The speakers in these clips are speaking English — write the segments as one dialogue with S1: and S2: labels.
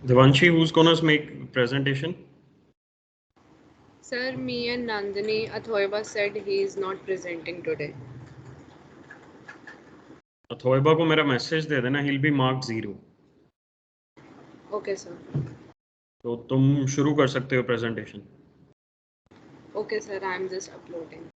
S1: Devanshi, who's gonna make presentation?
S2: Sir, me and Nandini, Athoiba said he is not presenting today.
S1: अथोइबा को मेरा message दे देना, he'll be marked 0.
S2: Okay, sir.
S1: तो तुम शुरू कर सकते हो presentation.
S2: Okay, sir. I am just uploading.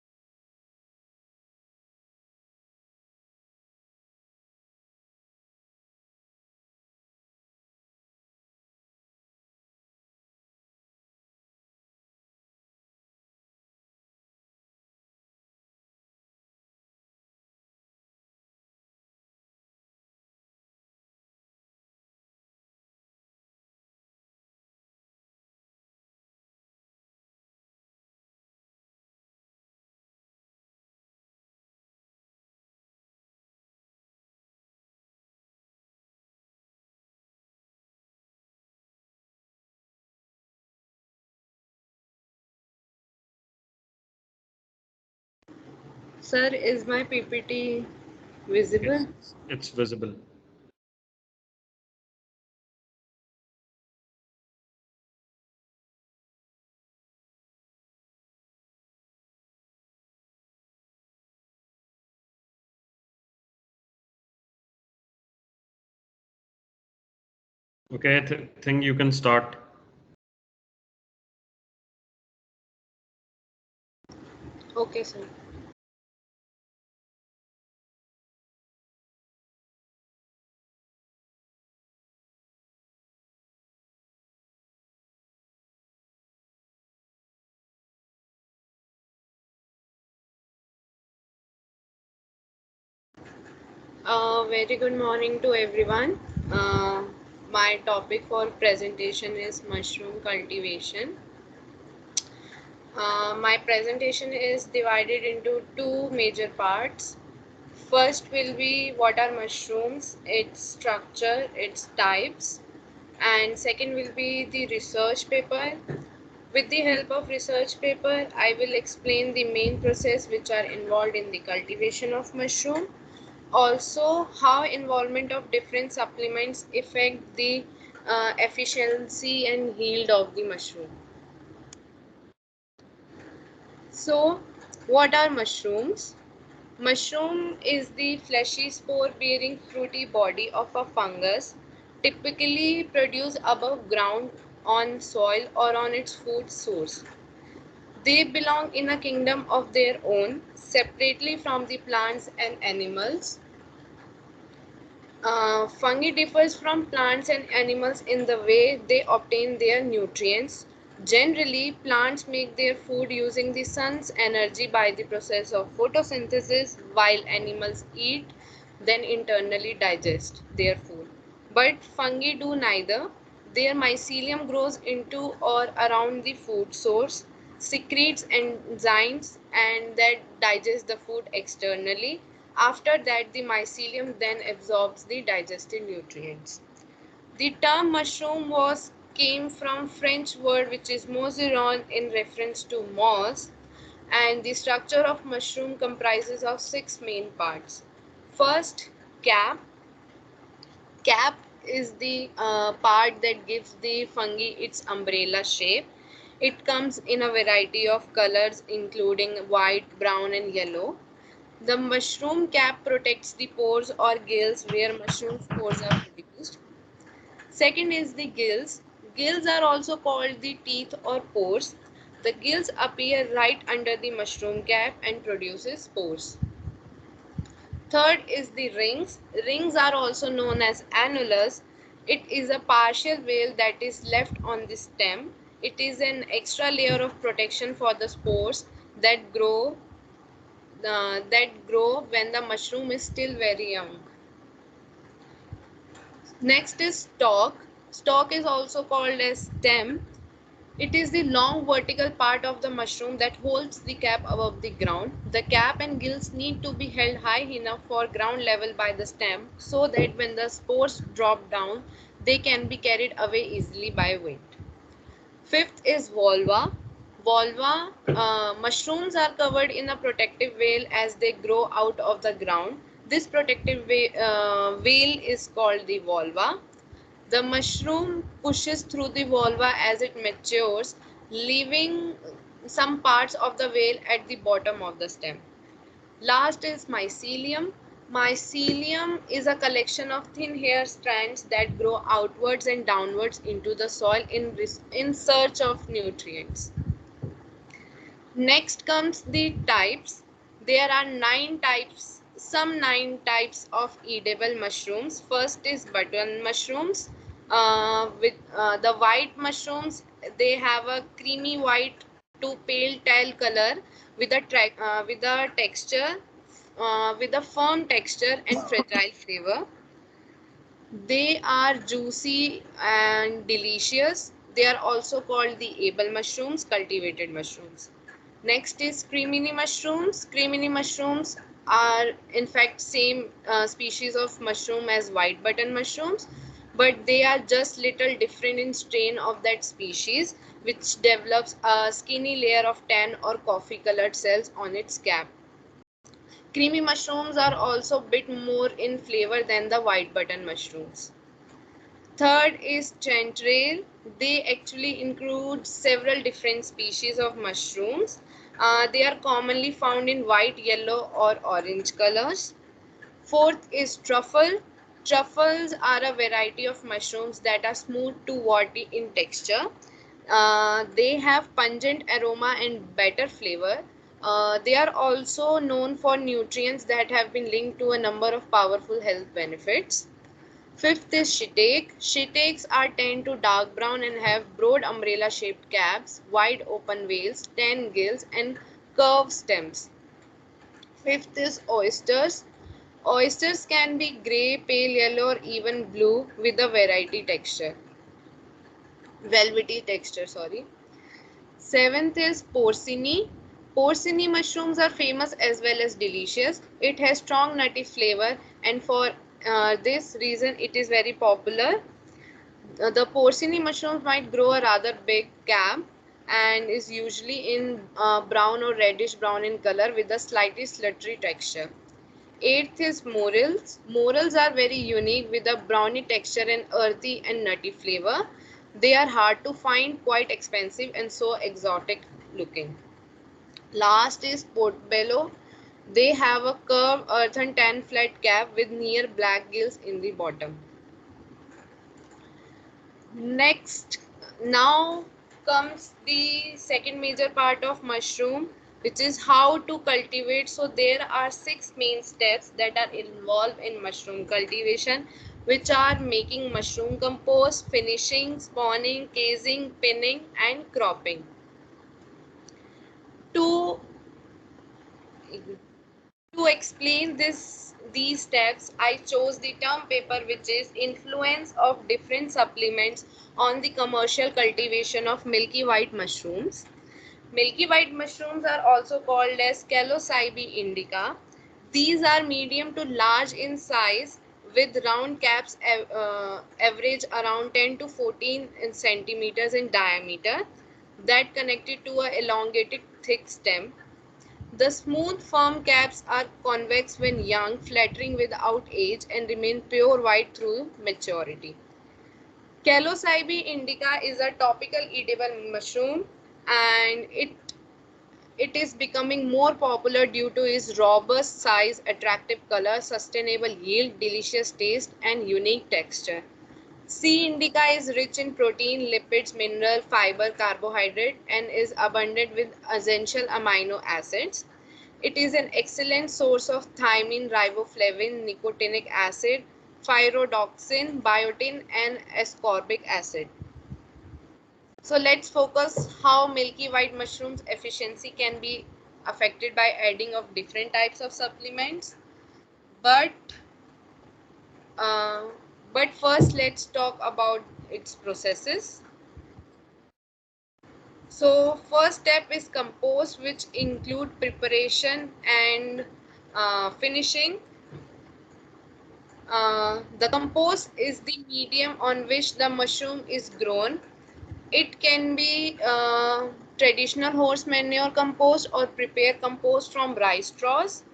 S2: Sir, is my PPT visible?
S1: It's visible. Okay, I think you can start.
S2: Okay, sir. Very good morning to everyone. My topic for presentation is mushroom cultivation. My presentation is divided into two major parts. First will be what are mushrooms, its structure, its types, and second will be the research paper. With the help of research paper, I will explain the main process which are involved in the cultivation of mushroom. Also, how involvement of different supplements affect the efficiency and yield of the mushroom. So, what are mushrooms? Mushroom is the fleshy spore-bearing fruity body of a fungus, typically produced above ground on soil or on its food source. They belong in a kingdom of their own, separately from the plants and animals. Fungi differs from plants and animals in the way they obtain their nutrients. Generally, plants make their food using the sun's energy by the process of photosynthesis, while animals eat, then internally digest their food. But fungi do neither. Their mycelium grows into or around the food source, secretes enzymes, and that digest the food externally. After that, the mycelium then absorbs the digested nutrients. The term mushroom was came from French word which is mousseron in reference to moss, and the structure of mushroom comprises of six main parts. First, cap. Cap is the part that gives the fungi its umbrella shape. It comes in a variety of colors including white, brown and yellow. The mushroom cap protects the pores or gills where mushroom spores are produced. Second is the gills. Gills are also called the teeth or pores. The gills appear right under the mushroom cap and produces spores. Third is the rings. Rings are also known as annullus. It is a partial veil that is left on the stem. It is an extra layer of protection for the spores that grow when the mushroom is still very young. Next is stalk. Stalk is also called as stem. It is the long vertical part of the mushroom that holds the cap above the ground. The cap and gills need to be held high enough for ground level by the stem so that when the spores drop down, they can be carried away easily by weight. Fifth is volva. Mushrooms are covered in a protective veil as they grow out of the ground. This protective veil is called the volva. The mushroom pushes through the vulva as it matures, leaving some parts of the veil at the bottom of the stem. Last is mycelium. Mycelium is a collection of thin hair strands that grow outwards and downwards into the soil in search of nutrients. Next comes the types. There are 9 types, some 9 types of edible mushrooms. First is button mushrooms. With the white mushrooms, they have a creamy white to pale teal color with a texture, with a firm texture and fragile flavor. They are juicy and delicious. They are also called the able mushrooms, cultivated mushrooms. Next is cremini mushrooms. Cremini mushrooms are in fact same species of mushroom as white button mushrooms, but they are just little different in strain of that species, which develops a skinny layer of tan or coffee colored cells on its cap. Creamy mushrooms are also a bit more in flavor than the white button mushrooms. Third is chanterelle. They actually include several different species of mushrooms. They are commonly found in white, yellow, or orange colors. Fourth is truffle. Truffles are a variety of mushrooms that are smooth to warty in texture. They have pungent aroma and better flavor. They are also known for nutrients that have been linked to a number of powerful health benefits. Fifth is shiitake. Shiitakes are tanned to dark brown and have broad umbrella shaped caps, wide open veils, 10 gills, and curved stems. Fifth is oysters. Oysters can be grey, pale yellow, or even blue with a velvety texture. Sorry. Seventh is porcini. Porcini mushrooms are famous as well as delicious. It has strong nutty flavor, and for this reason it is very popular. The porcini mushrooms might grow a rather big cap and is usually in brown or reddish brown in color with a slightly sluttery texture. Eighth is morels. Morels are very unique with a browny texture and earthy and nutty flavor. They are hard to find, quite expensive, and so exotic looking. Last is portobello. They have a curved earthen tan flat cap with near black gills in the bottom. Next, now comes the second major part of mushroom, which is how to cultivate. So there are 6 main steps that are involved in mushroom cultivation, which are making mushroom compost, finishing, spawning, casing, pinning, and cropping. To explain these steps, I chose the term paper, which is Influence of Different Supplements on the Commercial Cultivation of Milky White Mushrooms. Milky white mushrooms are also called as Psilocybe indica. These are medium to large in size with round caps average around 10 to 14 centimeters in diameter that connected to a elongated thick stem. The smooth firm caps are convex when young, flattering without age, and remain pure white through maturity. Psilocybe indica is a topical edible mushroom, and it is becoming more popular due to its robust size, attractive color, sustainable yield, delicious taste, and unique texture. C. indica is rich in protein, lipids, mineral, fiber, carbohydrate, and is abundant with essential amino acids. It is an excellent source of thiamine, riboflavin, nicotinic acid, pyridoxine, biotin, and ascorbic acid. So let's focus how milky white mushrooms efficiency can be affected by adding of different types of supplements. But uh, but first let's talk about its processes. So first step is compost, which include preparation and finishing. The compost is the medium on which the mushroom is grown. It can be traditional horse manure compost or prepared compost from rice straws.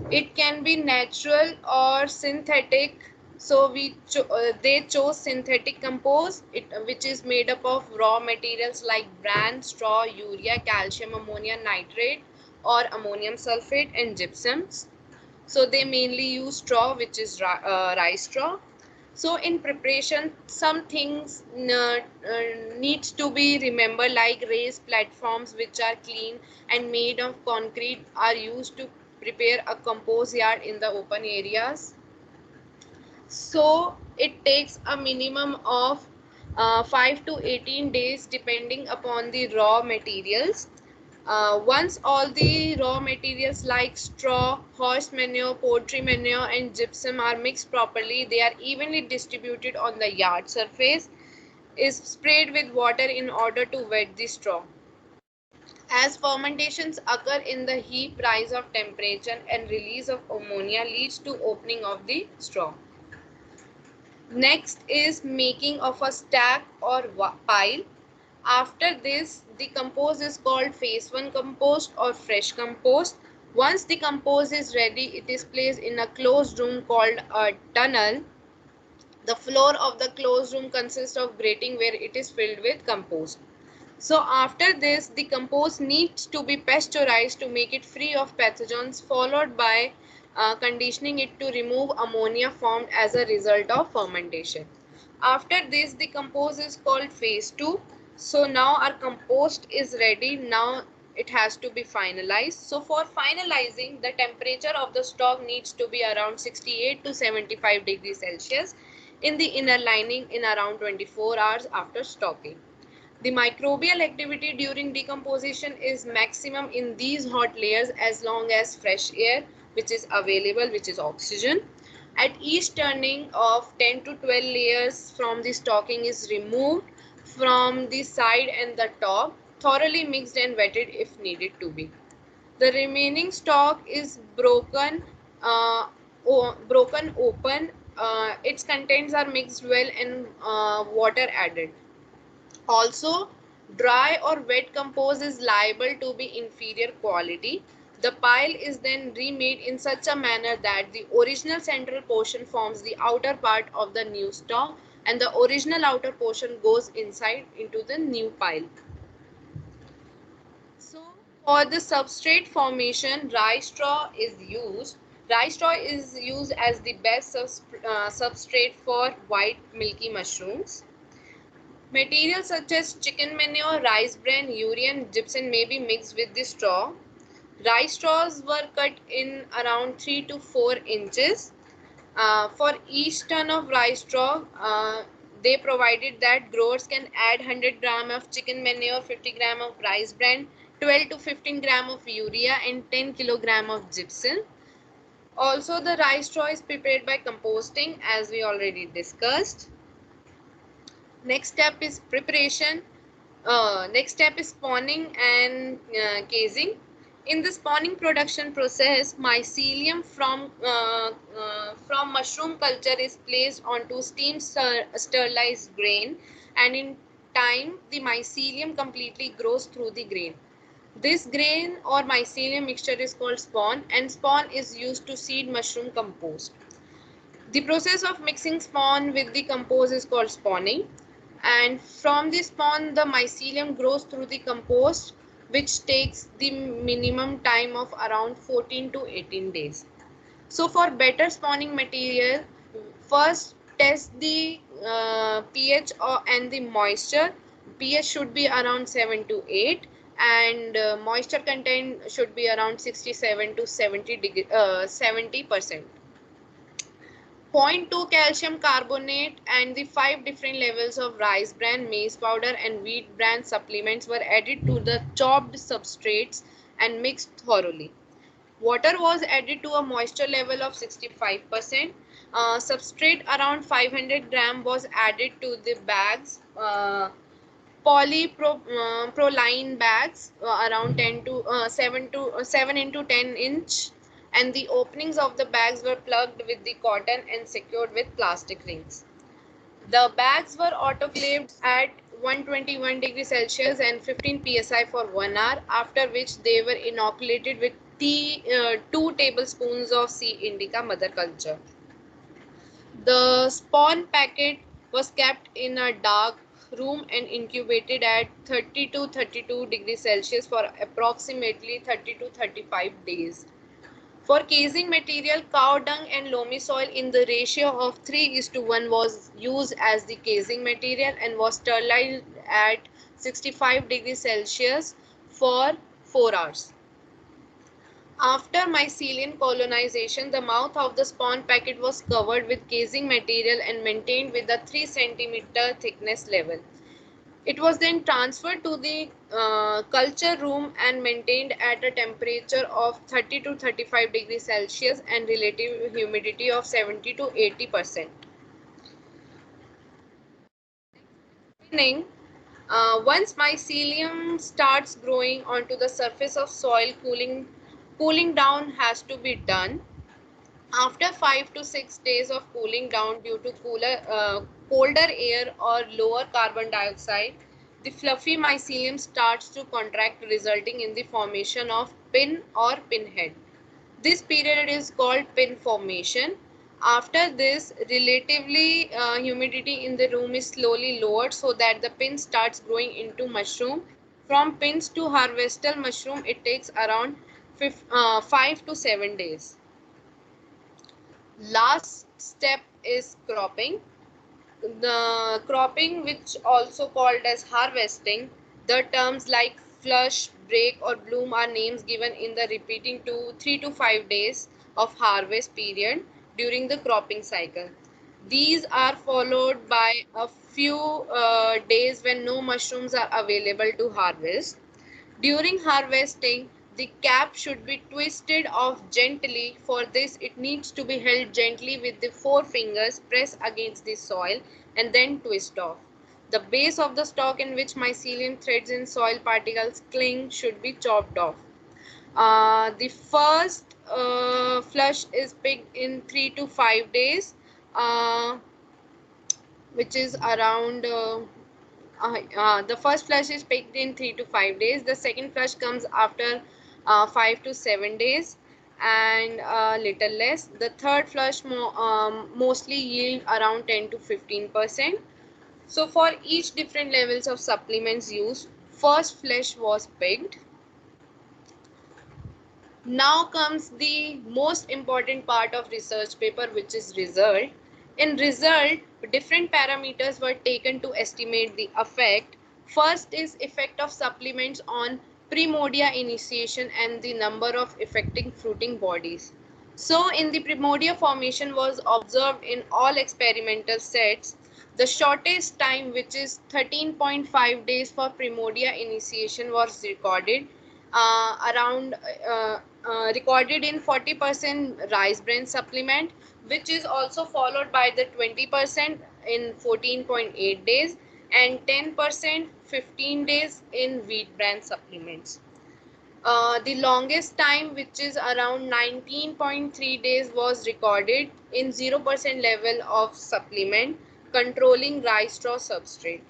S2: It can be natural or synthetic So they chose synthetic compost, which is made up of raw materials like bran, straw, urea, calcium, ammonia nitrate, or ammonium sulfate, and gypsums. So they mainly use straw, which is rice straw. So in preparation, some things needs to be remembered, like raised platforms which are clean and made of concrete are used to prepare a compost yard in the open areas. So it takes a minimum of 5 to 18 days depending upon the raw materials. Once all the raw materials like straw, horse manure, poultry manure, and gypsum are mixed properly, they are evenly distributed on the yard surface, is sprayed with water in order to wet the straw. As fermentations occur in the heat rise of temperature and release of ammonia leads to opening of the straw. Next is making of a stack or pile. After this, the compost is called phase 1 compost or fresh compost. Once the compost is ready, it is placed in a closed room called a tunnel. The floor of the closed room consists of grating where it is filled with compost. So after this, the compost needs to be pasteurized to make it free of pathogens, followed by conditioning it to remove ammonia formed as a result of fermentation. After this, the compost is called phase 2. So now our compost is ready. Now it has to be finalized. So for finalizing, the temperature of the stock needs to be around 68 to 75 degrees Celsius in the inner lining in around 24 hours after stocking. The microbial activity during decomposition is maximum in these hot layers as long as fresh air which is available, which is oxygen. At each turning of 10 to 12 layers from the stocking is removed from the side and the top, thoroughly mixed and wetted if needed to be. The remaining stock is broken open. Its contents are mixed well and water added. Also, dry or wet compost is liable to be inferior quality. The pile is then remade in such a manner that the original central portion forms the outer part of the new stock and the original outer portion goes inside into the new pile. So for the substrate formation, rice straw is used. Rice straw is used as the best substrate for white milky mushrooms. Materials such as chicken manure, rice bran, urea and gypsum may be mixed with the straw. Rice straws were cut in around 3 to 4 inches. For each ton of rice straw, they provided that growers can add 100 gram of chicken manure, 50 gram of rice bran, 12 to 15 gram of urea and 10 kilogram of gypsum. Also, the rice straw is prepared by composting as we already discussed. Next step is preparation. Next step is spawning and casing. In the spawning production process, mycelium from mushroom culture is placed onto steam sterilized grain, and in time the mycelium completely grows through the grain. This grain or mycelium mixture is called spawn, and spawn is used to seed mushroom compost. The process of mixing spawn with the compost is called spawning, and from the spawn the mycelium grows through the compost, which takes the minimum time of around 14 to 18 days. So for better spawning material, first test the pH and the moisture. pH should be around 7 to 8 and moisture content should be around 67 to 70%. 0.2 calcium carbonate and the 5 different levels of rice bran, maize powder and wheat bran supplements were added to the chopped substrates and mixed thoroughly. Water was added to a moisture level of 65%. Substrate around 500 gram was added to the bags. Polypropylene bags around 7 into 10 inch, and the openings of the bags were plugged with the cotton and secured with plastic rings. The bags were autoclaved at 121 degrees Celsius and 15 psi for 1 hour, after which they were inoculated with 2 tablespoons of C. indica mother culture. The spawn packet was kept in a dark room and incubated at 30 to 32 degrees Celsius for approximately 30 to 35 days. For casing material, cow dung and loamy soil in the ratio of 3:1 was used as the casing material and was sterilized at 65 degrees Celsius for 4 hours. After mycelium colonization, the mouth of the spawn packet was covered with casing material and maintained with a 3 centimeter thickness level. It was then transferred to the culture room and maintained at a temperature of 30 to 35 degrees Celsius and relative humidity of 70 to 80%. Beginning, once mycelium starts growing onto the surface of soil, cooling down has to be done. After 5 to 6 days of cooling down due to colder air or lower carbon dioxide, the fluffy mycelium starts to contract, resulting in the formation of pin or pinhead. This period is called pin formation. After this, relatively humidity in the room is slowly lowered so that the pin starts growing into mushroom. From pins to harvestable mushroom, it takes around 5 to 7 days. Last step is cropping. The cropping, which also called as harvesting, the terms like flush, break or bloom are names given in the repeating 3 to 5 days of harvest period during the cropping cycle. These are followed by a few days when no mushrooms are available to harvest. During harvesting, the cap should be twisted off gently. For this, it needs to be held gently with the forefingers, press against the soil and then twist off. The base of the stalk in which mycelium threads and soil particles cling should be chopped off. The first flush is picked in 3 to 5 days, uh, which is around the first flush is picked in 3 to 5 days. The second flush comes after 5 to 7 days and a little less. The third flush mostly yield around 10 to 15%. So for each different levels of supplements used, first flush was picked. Now comes the most important part of research paper, which is result. In result, different parameters were taken to estimate the effect. First is effect of supplements on primordia initiation and the number of affecting fruiting bodies. So in the primordia formation was observed in all experimental sets. The shortest time, which is 13.5 days for primordia initiation, was recorded around recorded in 40% rice bran supplement, which is also followed by the 20% in 14.8 days and 10% 15 days in wheat bran supplements. The longest time, which is around 19.3 days, was recorded in 0% level of supplement controlling rice straw substrate.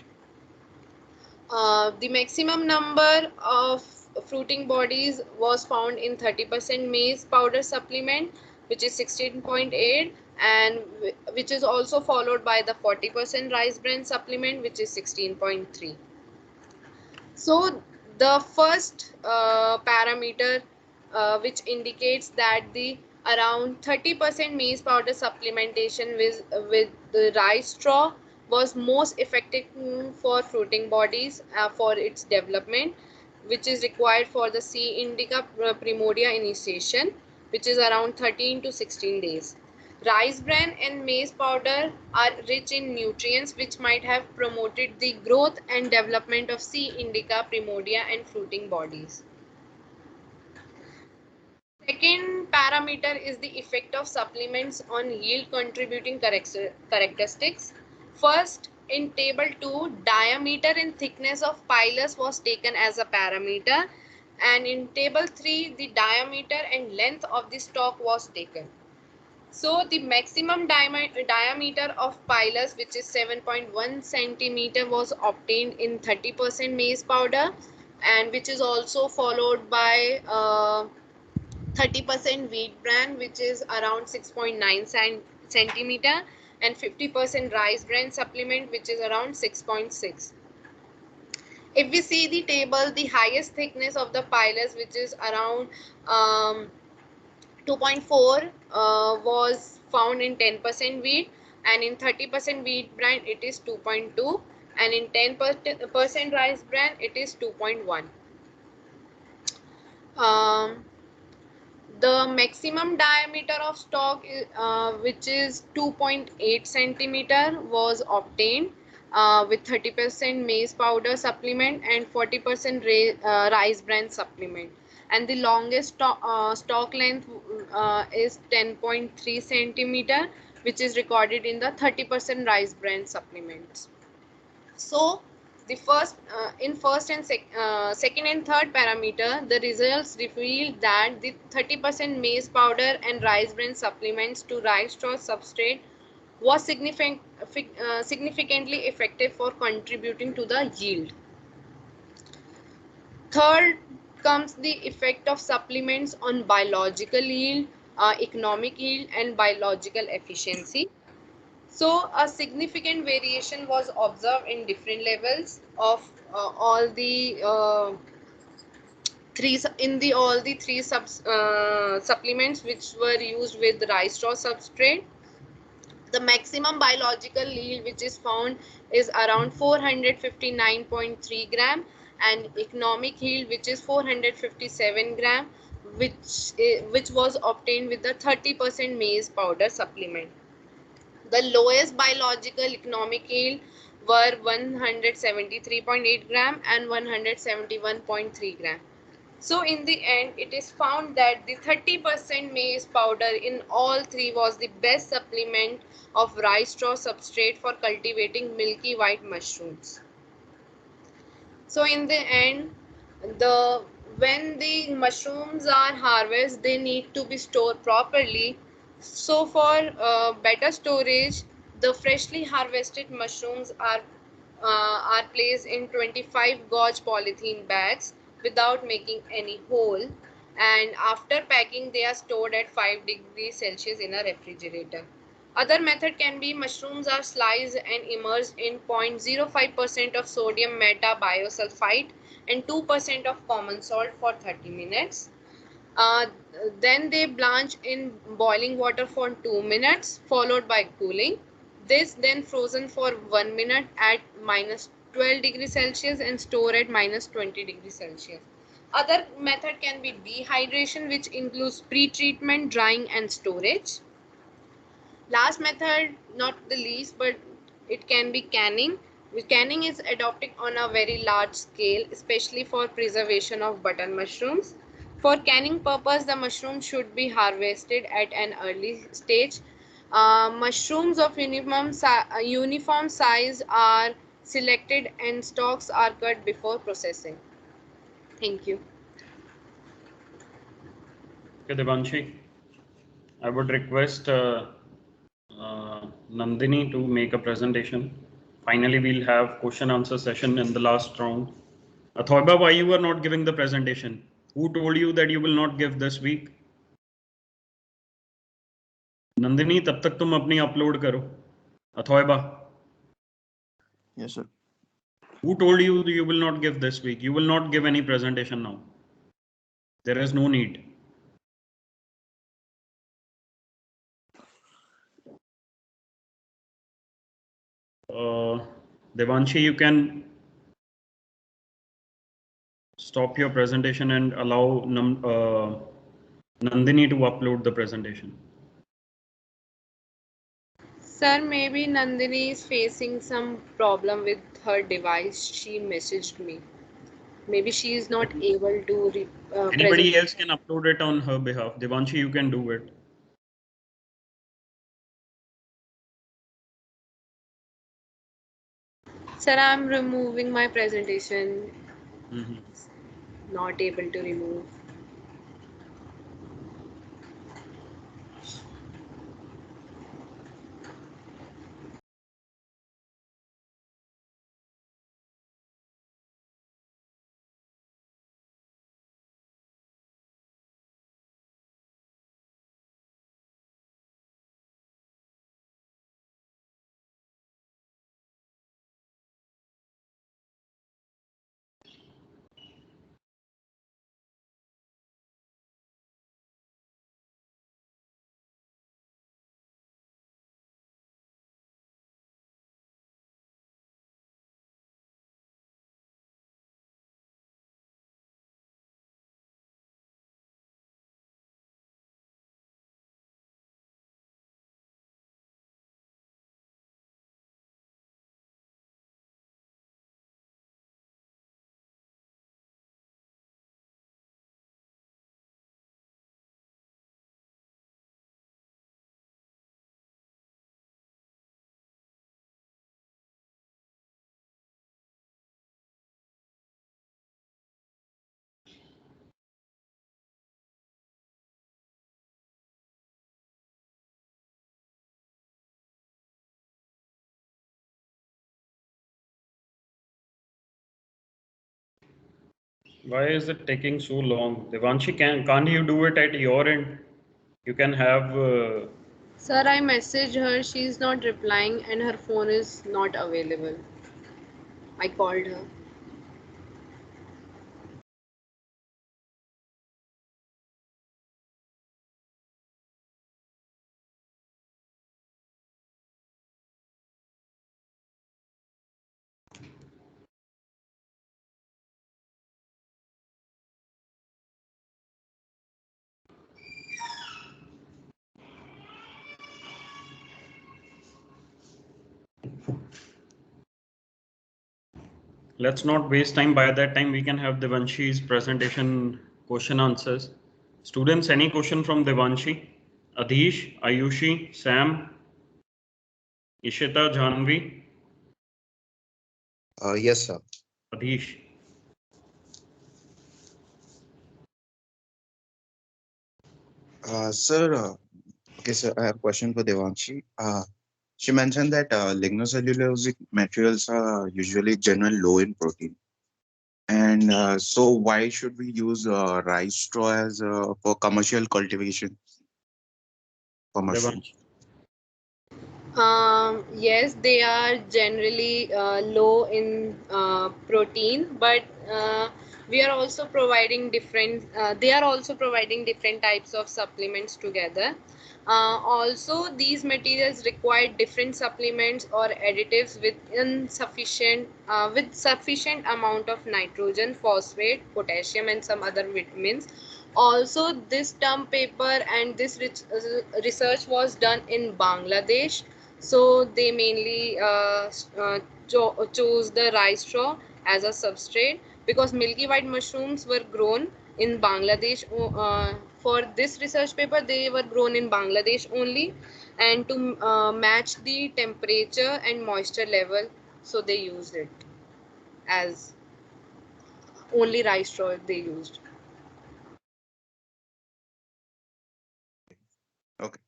S2: The maximum number of fruiting bodies was found in 30% maize powder supplement, which is 16.8, and which is also followed by the 40% rice bran supplement, which is 16.3. So the first parameter which indicates that the around 30% maize powder supplementation with the rice straw was most effective for fruiting bodies for its development, which is required for the C. indica primordia initiation, which is around 13 to 16 days. Rice bran and maize powder are rich in nutrients which might have promoted the growth and development of C. indica, primordia and fruiting bodies. Second parameter is the effect of supplements on yield contributing characteristics. First, in table 2, diameter and thickness of pilus was taken as a parameter, and in table 3, the diameter and length of the stalk was taken. So the maximum diameter of pilus, which is 7.1 centimeter, was obtained in 30% maize powder, and which is also followed by 30% wheat bran, which is around 6.9 centimeter, and 50% rice bran supplement, which is around 6.6. If we see the table, the highest thickness of the pilus, which is around 2.4, was found in 10% wheat, and in 30% wheat bran it is 2.2, and in 10% rice bran it is 2.1. Um, the maximum diameter of stalk, which is 2.8 centimeter, was obtained with 30% maize powder supplement and 40% rice bran supplement. And the longest stalk length is 10.3 centimeter, which is recorded in the 30% rice bran supplements. So the first and second and third parameter, the results revealed that the 30% maize powder and rice bran supplements to rice straw substrate was significantly effective for contributing to the yield. Third comes the effect of supplements on biological yield, economic yield, and biological efficiency. So a significant variation was observed in different levels of all the three supplements which were used with rice straw substrate. The maximum biological yield which is found is around 459.3 gram, and economic yield which is 457 gram, which was obtained with the 30% maize powder supplement. The lowest biological economic yield were 173.8 gram and 171.3 gram. So in the end, it is found that the 30% maize powder in all three was the best supplement of rice straw substrate for cultivating milky white mushrooms. So in the end, when the mushrooms are harvested, they need to be stored properly. So for better storage, the freshly harvested mushrooms are placed in 25 gauge polythene bags without making any hole, and after packing they are stored at 5 degrees Celsius in a refrigerator. Other method can be mushrooms are sliced and immersed in 0.05% of sodium metabisulfite and 2% of common salt for 30 minutes. Uh, then they blanch in boiling water for 2 minutes, followed by cooling. This then frozen for 1 minute at minus 12 degrees Celsius and store at minus 20 degrees Celsius. Other method can be dehydration, which includes pre-treatment, drying and storage. Last method, not the least, but it can be canning. Canning is adopted on a very large scale, especially for preservation of button mushrooms. For canning purpose, the mushroom should be harvested at an early stage. Mushrooms of uniform size are selected and stalks are cut before processing. Thank you.
S1: Okay, Devanshi, I would request Nandini to make a presentation. Finally, we'll have question answer session in the last round. Athoiba, why you are not giving the presentation? Who told you that you will not give this week? Nandini तब तक तुम अपनी upload करो. Athoiba.
S3: Yes, sir.
S1: Who told you you will not give this week? You will not give any presentation now. There is no need. Devanshi, you can stop your presentation and allow Nandini to upload the presentation.
S2: Sir, maybe Nandini is facing some problem with her device. She messaged me. Maybe she is not able to
S1: Anybody
S2: present.
S1: else can upload it on her behalf. Devanshi, you can do it.
S2: Sir, I'm removing my presentation.
S1: Mm-hmm.
S2: Not able to remove.
S1: Why is it taking so long? Devanshi, can't you do it at your end? You can have.
S2: Sir, I messaged her. She is not replying and her phone is not available. I called her.
S1: Let's not waste time. By that time, we can have Devanshi's presentation question answers. Students, any question from Devanshi? Adhish, Ayushi, Sam, Ishita, Janvi,
S4: Yes, sir.
S1: Adhish.
S4: Sir, okay, sir, I have a question for Devanshi. She mentioned that lignocellulosic materials are usually generally low in protein. And so why should we use rice straw as for commercial cultivation for mushrooms?
S1: Devanshi.
S2: Yes, they are generally low in protein, but we are also providing different. They are also providing different types of supplements together. Also, these materials require different supplements or additives with sufficient amount of nitrogen, phosphate, potassium, and some other vitamins. Also, this term paper and this research was done in Bangladesh, so they mainly chose the rice straw as a substrate because milky white mushrooms were grown in Bangladesh. For this research paper, they were grown in Bangladesh only, and to match the temperature and moisture level, so they used it as only rice straw they used.
S4: Okay.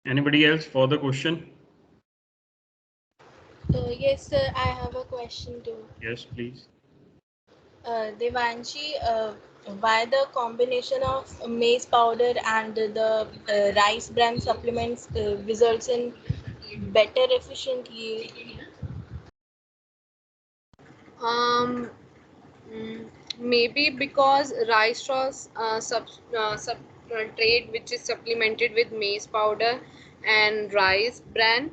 S1: Anybody else for the question?
S5: Yes, sir, I have a question too.
S1: Yes, please.
S5: Devanshi, why the combination of maize powder and the rice bran supplements results in better efficient yield?
S2: Um, Mm, Maybe because rice straws trade, which is supplemented with maize powder and rice bran,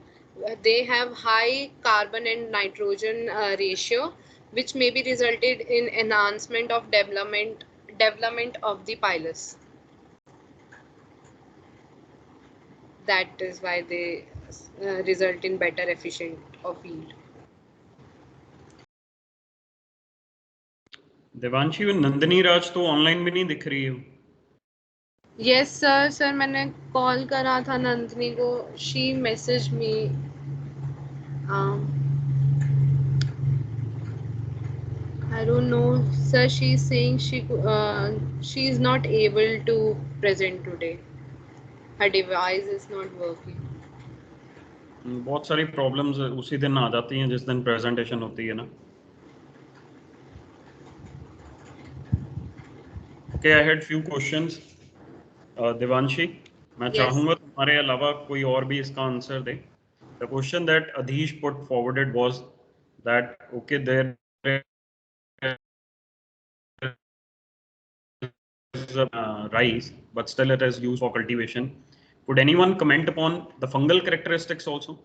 S2: they have high carbon and nitrogen ratio, which may be resulted in enhancement of development of the pilus. That is why they result in better efficient of yield.
S1: Devanshi वो नंदिनी राज तो online भी नहीं दिख रही है.
S2: Yes sir sir मैंने call करा था नंदिनी को. She message me. I don't know, sir. She's saying she is not able to present today. Her device is not working.
S1: बहुत सारी प्रॉब्लम्स उसी दिन आ जाती हैं जिस दिन प्रेजेंटेशन होती है ना. Okay, I had few questions. Devanshi, मैं
S2: Yes.
S1: चाहूंगा तुम्हारे अलावा कोई और भी इसका answer they. The question that Adhish put forwarded was that okay, there is rice, but still it is used for cultivation. Could anyone comment upon the fungal characteristics also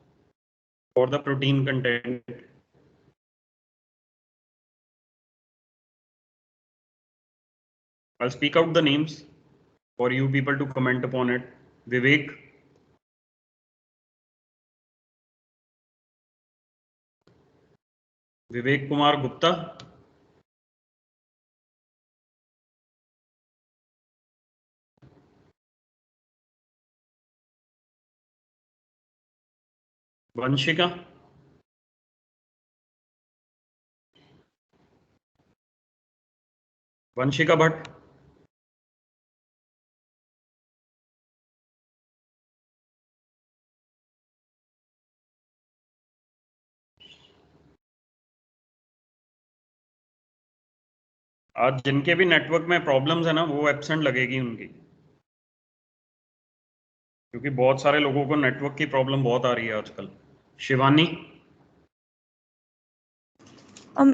S1: or the protein content? I'll speak out the names for you people to comment upon it. Vivek, Vivek Kumar Gupta, Vanshika, Vanshika Bhatt, आज जिनके भी network में problems है ना, वो absent लगेगी उनकी, क्योंकि बहुत सारे लोगों को नेटवर्क की प्रॉब्लम बहुत आ रही है आजकल. Shivani.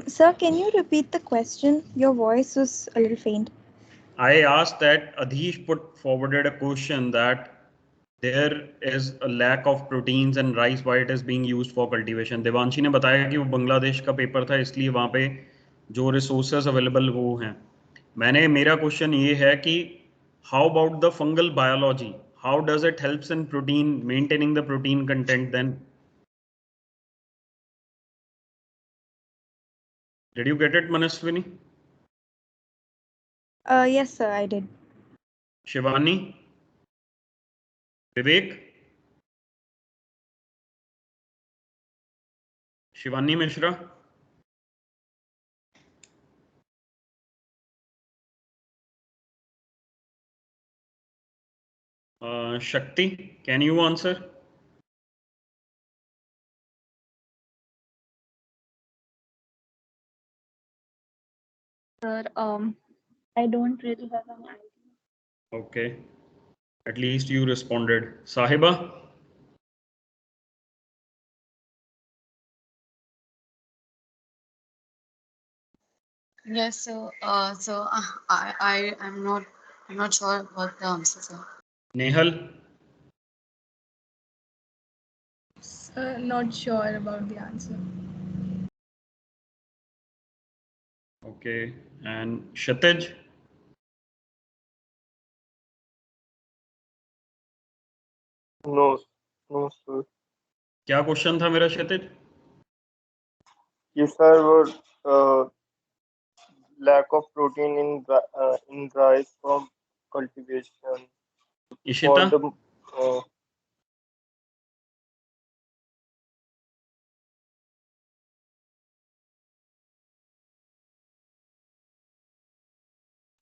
S6: Sir, can you repeat the question? Your voice was a little faint.
S1: I asked that Adhish put forwarded a question that there is a lack of proteins and rice, why it is being used for cultivation. Devanshi ने बताया कि वो बांग्लादेश का paper था, इसलिए वहाँ पे जो रिसोर्सेज अवेलेबल वो हैं. मेरा क्वेश्चन ये है कि how about the fungal biology? How does it helps in protein, maintaining the protein content then? Did you get it, Manaswini?
S6: Yes, sir, I did.
S1: Shivani? Vivek? Shivani Mishra? Shakti, can you answer?
S7: Sir, I don't really have an idea.
S1: Okay. At least you responded. Sahiba?
S8: Yes, so I'm not sure about the answer, sir.
S1: Nehal?
S7: Sir, not sure about the answer.
S1: Okay. And Kshitij?
S9: No, no, sir.
S1: क्या question था मेरा क्षितिज?
S9: Yes, sir. Lack of protein in rice from cultivation.
S1: Ishita?
S9: For the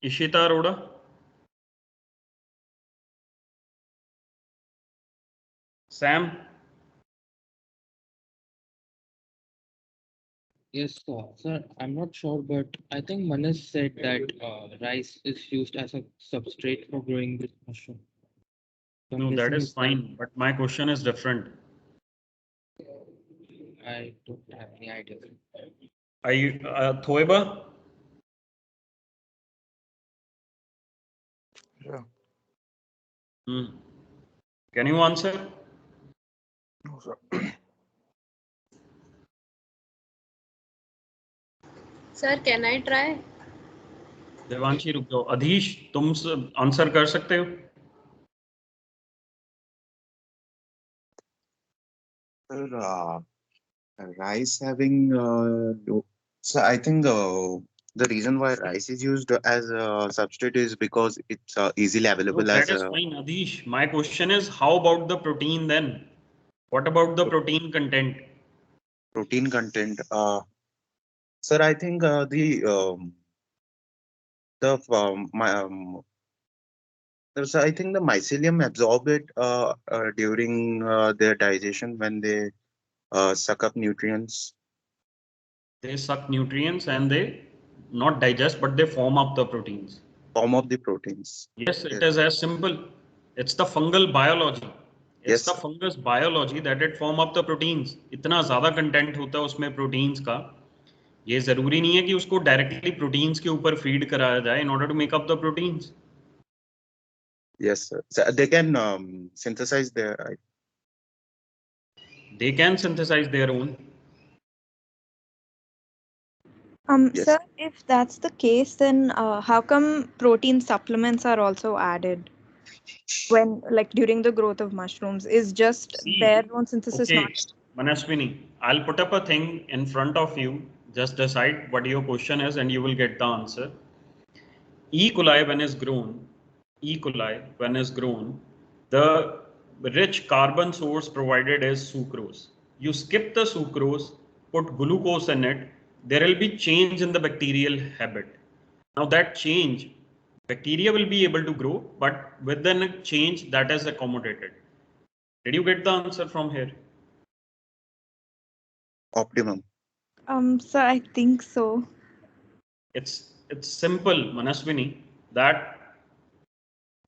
S1: Ishita Arora? Sam?
S10: Yes, sir, I'm not sure, but I think Manas said that rice is used as a substrate for growing this mushroom. So I'm
S1: No, that
S10: guessing
S1: is
S10: it's
S1: fine, but my question is different.
S10: I don't have any idea.
S1: Thoiba?
S3: Yeah.
S1: Can you answer?
S3: No, sir.
S2: Sir, can I try?
S1: Devanshi रुक जाओ. अधीश, तुम answer कर सकते हो?
S4: Sir, rice having so I think the reason why rice is used as a substrate is because it's easily
S1: No,
S4: available
S1: that
S4: as
S1: is
S4: a
S1: fine, Adhish. My question is, how about the protein then? What about the protein content?
S4: protein content. Sir, I think I think the mycelium absorb it during their digestion when they suck up nutrients.
S1: They suck nutrients and they not digest, but they form up the proteins.
S4: Form of the proteins.
S1: Yes, it
S4: Yes.
S1: is as simple. It's the fungal biology. It's
S4: Yes,
S1: the
S4: sir.
S1: fungus biology that it form up the proteins. इतना ज़्यादा content होता है उसमें proteins का, ये ज़रूरी नहीं है कि उसको डायरेक्टली प्रोटीन्स के ऊपर फीड कराया जाए in order to make up the proteins.
S4: Yes, sir. So they can synthesize their.
S1: They can synthesize their own.
S4: Yes.
S6: Sir, if that's the case, then how come protein supplements are also added when, like, during the growth of mushrooms? Is just their own synthesis
S1: Okay,
S6: not?
S1: Manaswini, I'll put up a thing in front of you. Just decide what your question is and you will get the answer. E. coli when is grown, the rich carbon source provided is sucrose. You skip the sucrose, put glucose in it, there will be change in the bacterial habit. Now that change, bacteria will be able to grow, but within a change that is accommodated. Did you get the answer from here?
S4: Optimum.
S6: Sir, I think so.
S1: It's it's simple, Manaswini, that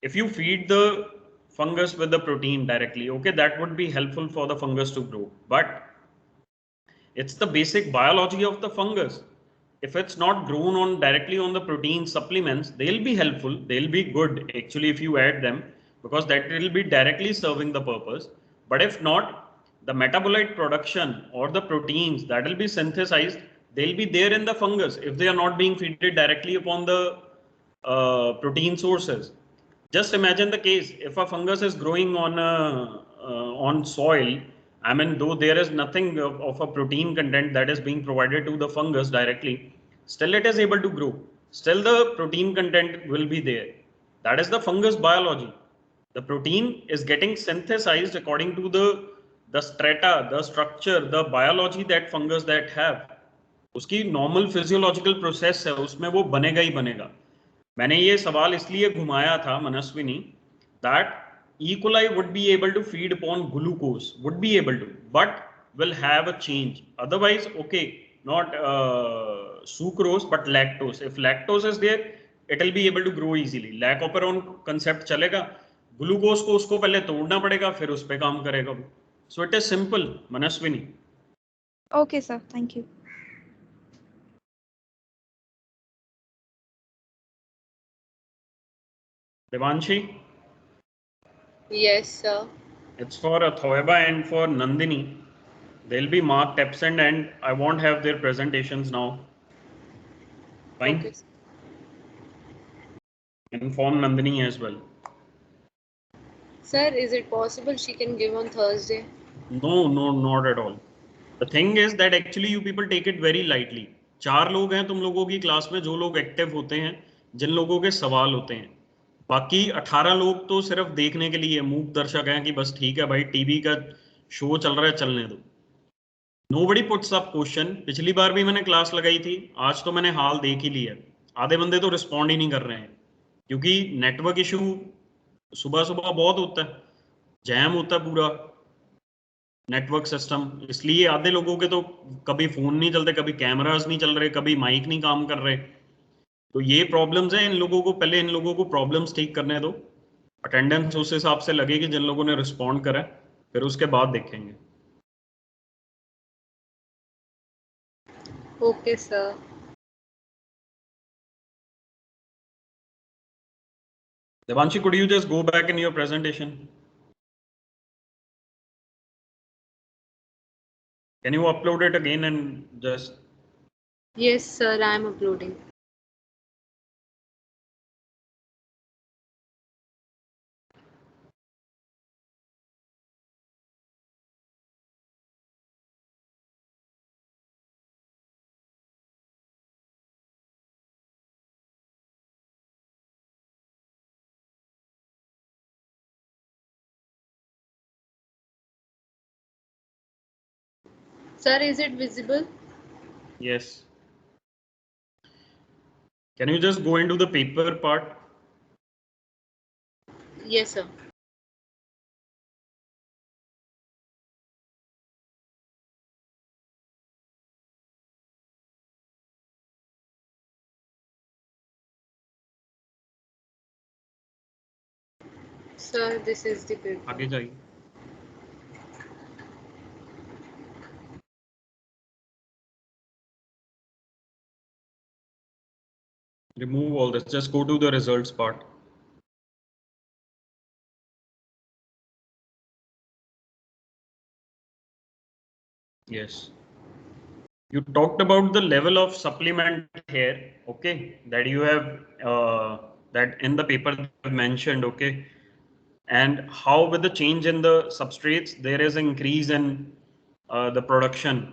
S1: if you feed the fungus with the protein directly, okay, that would be helpful for the fungus to grow. But it's the basic biology of the fungus. If it's not grown on directly on the protein supplements, they'll be helpful. They'll be good actually if you add them, because that will be directly serving the purpose. But if not, the metabolite production or the proteins that will be synthesized, they'll be there in the fungus if they are not being fed directly upon the protein sources. Just imagine the case if a fungus is growing on soil. I mean, though there is nothing of a protein content that is being provided to the fungus directly, still it is able to grow. Still the protein content will be there. That is the fungus biology. The protein is getting synthesized according to the strata, the structure, the biology that fungus that have. उसकी normal physiological process है, उसमें वो बनेगा ही बनेगा. मैंने ये सवाल इसलिए घुमाया था Manaswini, that E. coli would be able to feed upon glucose, would be able to, but will have a change. Otherwise, okay, not sucrose but lactose. If lactose is there, it will be able to grow easily. Lac operon concept चलेगा, glucose को उसको पहले तोड़ना पड़ेगा, फिर उस पर काम करेगा. So it is simple, Manaswini.
S6: Okay, sir. Thank you.
S1: Devanshi?
S2: Yes, sir.
S1: It's for Thoeba and for Nandini. They'll be marked absent and I won't have their presentations now. Fine.
S2: Okay.
S1: Inform Nandini as well.
S2: Sir, is it possible she can give on Thursday?
S1: No, not at all. The thing is that actually you people take it very lightly. 4 लोग हैं तुम लोगों की class में, जो लोग active होते हैं, जिन लोगों के सवाल होते हैं. बाकी 18 लोग तो सिर्फ देखने के लिए मूक दर्शक हैं कि बस ठीक है भाई, टीवी का शो चल रहा है, चलने दो. Nobody puts up question. पिछली बार भी मैंने क्लास लगाई थी, आज तो मैंने हाल देख ही लिया. आधे बंदे तो रिस्पॉन्ड ही नहीं कर रहे हैं क्योंकि नेटवर्क इशू सुबह सुबह बहुत होता है, जैम होता है पूरा नेटवर्क सिस्टम. इसलिए आधे लोगों के तो कभी फोन नहीं चलते, कभी कैमरास नहीं चल रहे, कभी माइक नहीं काम कर रहे. तो ये प्रॉब्लम्स हैं. इन लोगों को पहले इन लोगों को प्रॉब्लम्स ठीक करने दो. अटेंडेंस उस हिसाब से लगेगी जिन लोगों ने रिस्पॉन्ड करा, फिर उसके बाद देखेंगे.
S2: Okay, sir.
S1: Devanshi, could you just go back in your presentation? Can you upload it again and just...
S2: Yes, sir, I am uploading. Sir, is it visible?
S1: Yes. Can you just go into the paper part?
S2: Yes, sir. Sir, this is the paper.
S1: आगे जाइए. Remove all this. Just go to the results part. Yes. You talked about the level of supplement here, okay, that you have that in the paper mentioned, okay, and how with the change in the substrates there is an increase in the production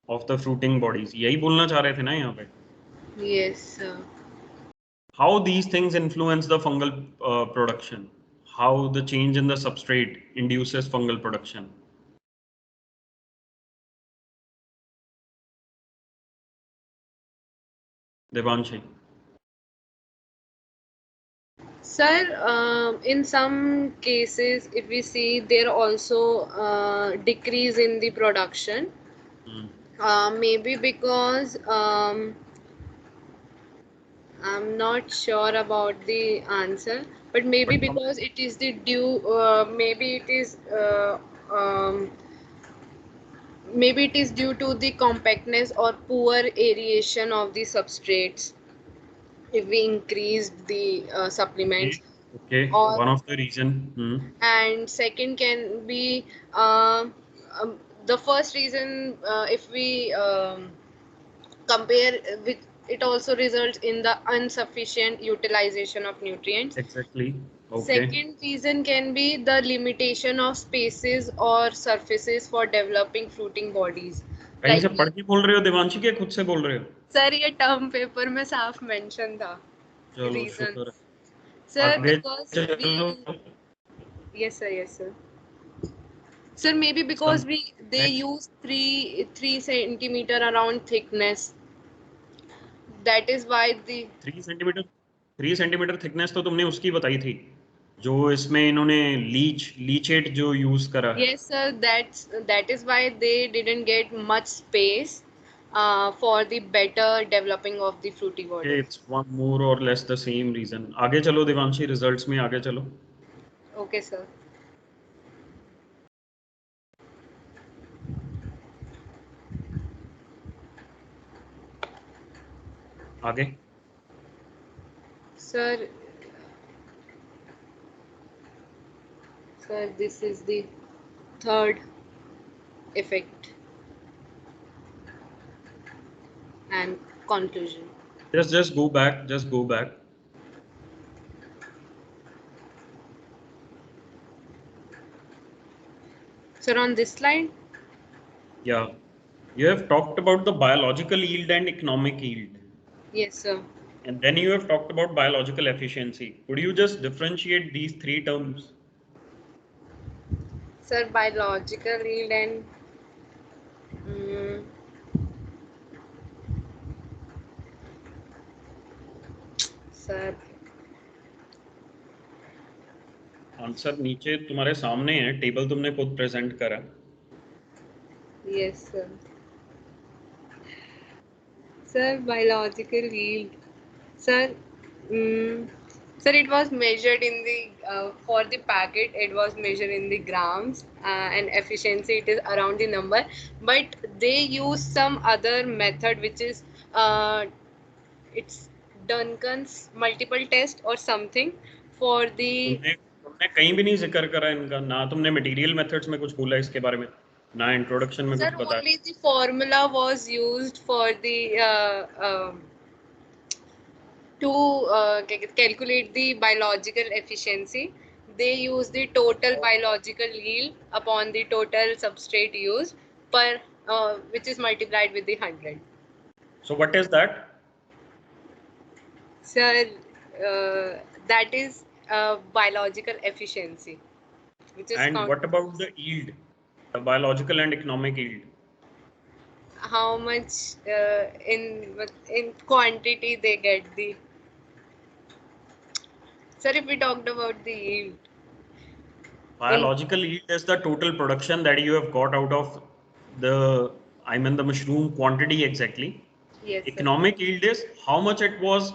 S1: of the fruiting bodies. यही बोलना चाह रहे थे ना यहाँ पे?
S2: Yes, sir.
S1: How these things influence the fungal production? How the change in the substrate induces fungal production? Devanshi.
S2: Sir, in some cases, if we see there also decrease in the production,
S1: Hmm. Maybe because
S2: maybe because of the change in the substrate. Maybe because of the change in the substrate, there is an increase in the production of the fruiting bodies. Yes, sir.
S1: How these things influence the fungal production? How the change in the substrate induces fungal production?
S2: Sir, in some cases, if we see there also decrease in the production, maybe because I'm not sure about the answer, but maybe
S1: But
S2: because it is the due, maybe it is maybe it is due to the compactness or poor aeration of the substrates if we increased the supplements,
S1: okay,
S2: or
S1: one of the reason.
S2: and second can be uh, the first reason, if we compare with, it also results in the insufficient utilization of nutrients.
S1: Exactly. Okay.
S2: Second reason can be the limitation of spaces or surfaces for developing fruiting bodies.
S1: कहीं से
S2: Like,
S1: पढ़ के बोल रहे हो देवांशी के खुद से बोल रहे हो?
S2: सर ये टर्म पेपर में साफ मेंशन था
S1: चलो
S2: रीजन.
S1: शुक्र है.
S2: सर
S1: आगे
S2: because we,
S1: चलो.
S2: yes sir. Sir, maybe because
S1: Some
S2: they
S1: next.
S2: use 3 centimeter around thickness. That is why the
S1: 3 centimetre thickness तो तुमने उसकी बताई थी जो इसमें इन्होंने लीचेट जो यूज करा है.
S2: yes sir, that is why they didn't get much space for the better developing of the fruity bodies.
S1: It's one more और लेस द सेम रीजन. आगे चलो देवांशी, रिजल्ट्स में आगे चलो.
S2: Okay sir.
S1: आगे.
S2: Sir, this is the third effect and conclusion.
S1: Just go back. Just go back.
S2: Sir, on this slide?
S1: Yeah. You have talked about the biological yield and economic yield.
S2: Yes, sir.
S1: And then you have talked about biological efficiency. Could you just differentiate these three terms?
S2: Sir, biological yield and sir.
S1: Answer नीचे तुम्हारे सामने है, table तुमने खुद present करा.
S2: Yes, sir. Sir, biological yield. Sir, sir, it was measured in the for the packet. It was measured in the grams, and efficiency it is around the number. But they use some other method, which is it's Duncan's multiple test or something for the.
S1: तुमने कहीं भी नहीं जिक्र करा इनका, ना तुमने material methods में कुछ बोला इसके बारे में, ना इंट्रोडक्शन में
S2: Sir,
S1: कुछ बताया.
S2: only the formula was used for the to calculate the biological efficiency. They use the total biological yield upon the total substrate used per which is multiplied with the 100.
S1: So what is that?
S2: Sir, that is biological efficiency, which is
S1: And what about the yield, the biological and economic yield?
S2: how much in quantity they get the. Sir, if we talked about the yield.
S1: Biological yield is the total production that you have got out of the, the mushroom quantity exactly.
S2: Yes,
S1: Economic yield is how much it was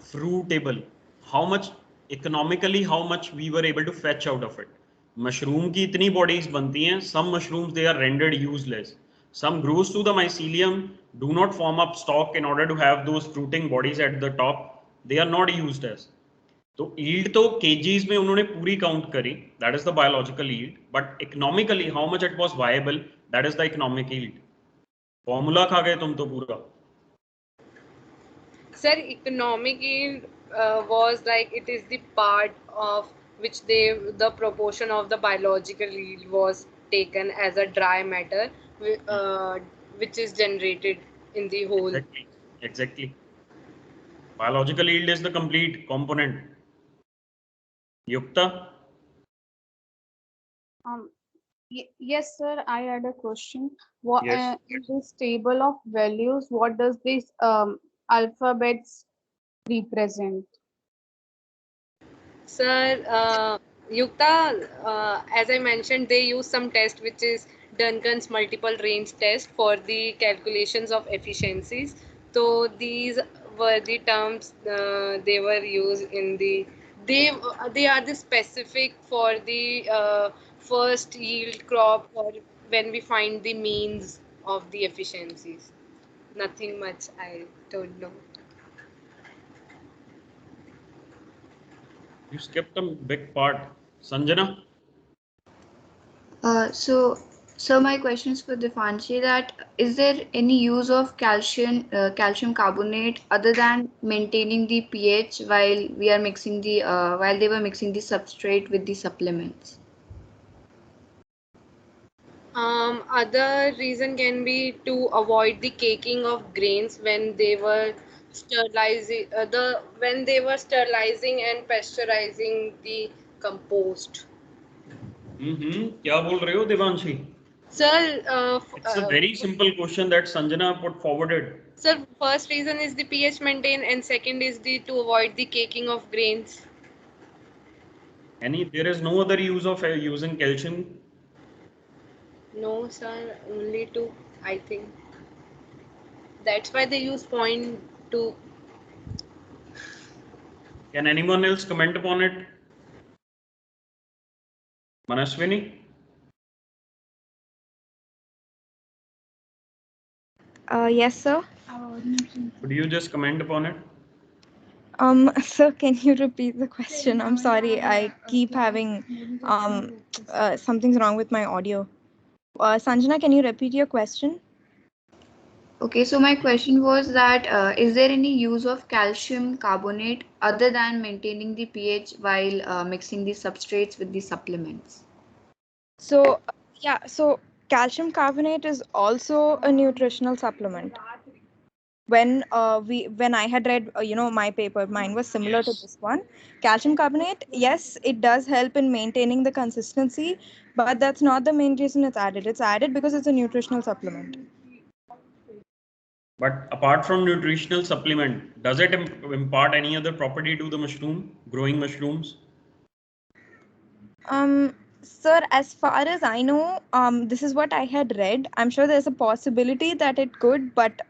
S1: fruitable, how much economically, how much we were able to fetch out of it. Mushroom की इतनी bodies बनती हैं. Some mushrooms they are rendered useless. Some grows to the mycelium, do not form up stalk in order to have those fruiting bodies at the top. They are not used as. तो yield तो kgs में उन्होंने पूरी count करी, that is the biological yield, but economically how much it was viable, that is the economic yield. Formula खा गए तुम तो पूरा.
S2: Sir, economic yield was like it is the part of which the proportion of the biological yield was taken as a dry matter, which is generated in the whole.
S1: Exactly. Biological yield is the complete component. Yukta?
S11: Yes, sir. I had a question. What
S1: Yes.
S11: in this table of values, what does this alphabets represent?
S2: Sir, Yukta, as I mentioned, they use some test which is Duncan's multiple range test for the calculations of efficiencies. So these were the terms they were used in the they are the specific for the first yield crop, or when we find the means of the efficiencies. Nothing much, I don't know.
S1: You skipped a big part. Sanjana?
S12: So my question is for Devanshi, that is there any use of calcium carbonate other than maintaining the pH while we are mixing the while they were mixing the substrate with the supplements?
S2: Other reason can be to avoid the caking of grains when they were sterilizing when they were sterilizing and pasteurizing the compost.
S1: क्या बोल रहे हो Devanshi?
S2: Sir,
S1: It's a very simple question that Sanjana put forwarded.
S2: sir, first reason is the pH maintain, and second is the to avoid the caking of grains.
S1: There is no other use of using calcium?
S2: No, sir, only two, I think. That's why they use 0.2.
S1: Can anyone else comment upon it? Manaswini?
S6: Yes, sir.
S1: Could you just comment upon it?
S6: Sir, can you repeat the question? I'm sorry, I keep having something's wrong with my audio. Sanjana, can you repeat your question?
S12: Okay, so my question was that is there any use of calcium carbonate other than maintaining the pH while mixing the substrates with the supplements?
S6: So, yeah, so calcium carbonate is also a nutritional supplement. When I had read my paper, mine was similar to this one. Calcium carbonate, yes, it does help in maintaining the consistency, but that's not the main reason it's added. It's added because it's a nutritional supplement.
S1: But apart from nutritional supplement, does it impart any other property to the mushroom, growing mushrooms?
S6: Sir, as far as I know, this is what I had read. I'm sure there's a possibility that it could, but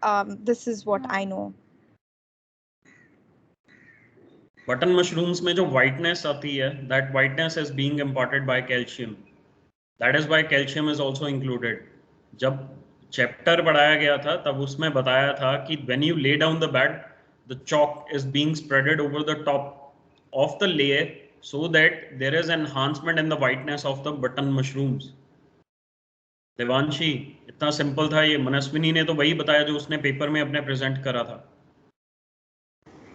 S6: this is what I know.
S1: Button mushrooms में जो whiteness आती है, that whiteness is being imparted by calcium. That is why calcium is also included. जब chapter पढ़ाया गया था, तब उसमें बताया था कि when you lay down the bed, the chalk is being spreaded over the top of the layer so that there is enhancement in the whiteness of the button mushrooms. Devanshi, इतना सिंपल था ये. मनस्विनी ने तो वही बताया जो उसने पेपर में अपने प्रेजेंट करा था.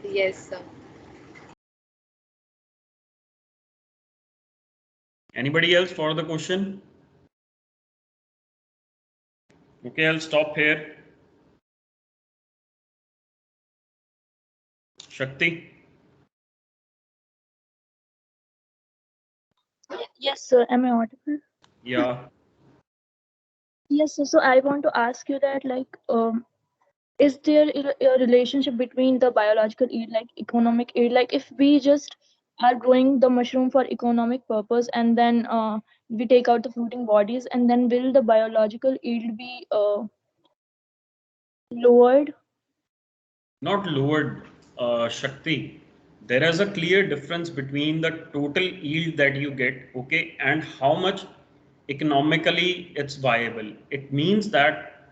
S2: Yes, sir.
S1: Anybody else for the question? Okay, I'll stop here. Shakti?
S13: Yes, sir. Am I audible?
S1: Yeah.
S13: Yes, sir. So I want to ask you that, like, is there a relationship between the biological yield, like economic yield? Like, if we just are growing the mushroom for economic purpose, and then we take out the fruiting bodies, and then will the biological yield be lowered?
S1: Not lowered, Shakti. There is a clear difference between the total yield that you get, okay, and how much economically it's viable. It means that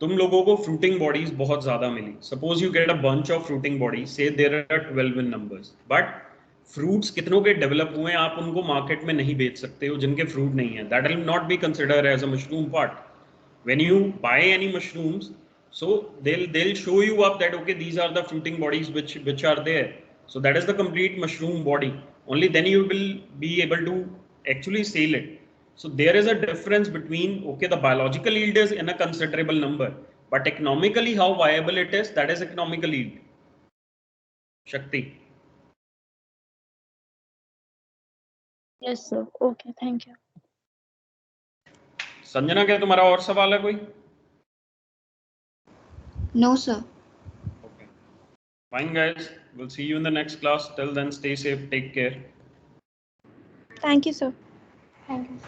S1: तुम लोगों को fruiting bodies बहुत ज़्यादा मिली. Suppose you get a bunch of fruiting bodies, say there are 12 in numbers, but fruits कितनों के develop हुए आप उनको market में नहीं बेच सकते हो जिनके fruit नहीं है. That will not be considered as a mushroom part. When you buy any mushrooms, so they'll show you up that okay, these are the fruiting bodies which are there. So that is the complete mushroom body. Only then you will be able to actually sell it. So there is a difference between, okay, the biological yield is in a considerable number, but economically how viable it is, that is economical yield. Shakti.
S13: Yes, sir. Okay, thank you.
S1: Sanjana, क्या तुम्हारा और सवाल है कोई?
S12: No, sir.
S1: Okay. Fine, guys. We'll see you in the next class. Till then, stay safe. Take care.
S6: Thank you, sir.
S13: Thank you.